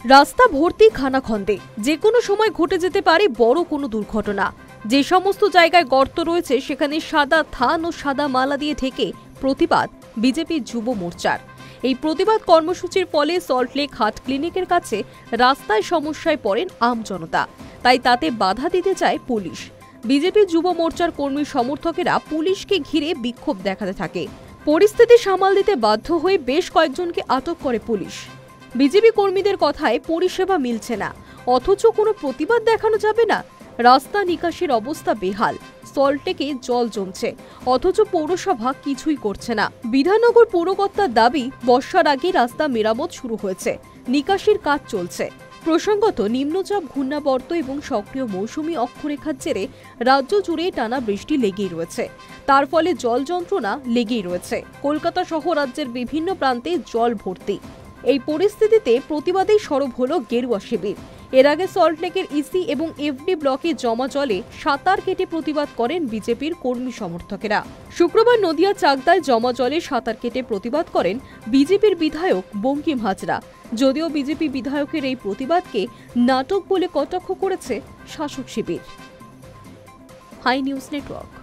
রাস্তা ভর্তি খানাখন্দে, যে কোনো সময় ঘটে যেতে পারে বড় কোনো দুর্ঘটনা। যে সমস্ত জায়গায় গর্ত রয়েছে সেখানে সাদা থান ও সাদা মালা দিয়ে ঢেকে প্রতিবাদ বিজেপি যুব মোর্চার। এই প্রতিবাদ কর্মসূচির ফলে সল্টলেক হার্ট ক্লিনিকের কাছে রাস্তায় সমস্যায় পড়েন আমজনতা, তাই তাতে বাধা দিতে চায় পুলিশ। বিজেপি যুব মোর্চার কর্মী সমর্থকেরা পুলিশকে ঘিরে বিক্ষোভ দেখাতে থাকে। পরিস্থিতি সামাল দিতে বাধ্য হয়ে বেশ কয়েকজনকে আটক করে পুলিশ। বিজেপি কর্মীদের কথায় পরিষেবা মিলছে না, অথচ কোনো প্রতিবাদ দেখানো যাবে না। রাস্তা নিকাশির অবস্থা বেহাল, সল্টলেকে জল জমছে, অথচ পৌরসভা কিছুই করছে না। বিধাননগর পৌরকর্তার দাবি, বর্ষার আগে রাস্তা মেরামত শুরু হয়েছে, নিকাশির কাজ চলছে। প্রসঙ্গত, নিম্নচাপ ঘূর্ণাবর্ত এবং সক্রিয় মৌসুমী অক্ষরেখার জেরে রাজ্য জুড়ে টানা বৃষ্টি লেগেই রয়েছে, তার ফলে জল যন্ত্রণা লেগেই রয়েছে। কলকাতা সহ রাজ্যের বিভিন্ন প্রান্তে জল ভর্তি। এই পরিস্থিতিতে প্রতিবাদেই সরব হলো গেরুয়া শিবির। এর আগে সল্টলেকের ইসি এবং এফডি ব্লকে জমা জলে সাঁতার কেটে প্রতিবাদ করেন বিজেপির কর্মী সমর্থকেরা। শুক্রবার নদিয়া চাকদায় জমা জলে সাঁতার কেটে প্রতিবাদ করেন বিজেপির বিধায়ক বঙ্কিম হাজরা। যদিও বিজেপি বিধায়কের এই প্রতিবাদকে নাটক বলে কটাক্ষ করেছে শাসক শিবির। High news network.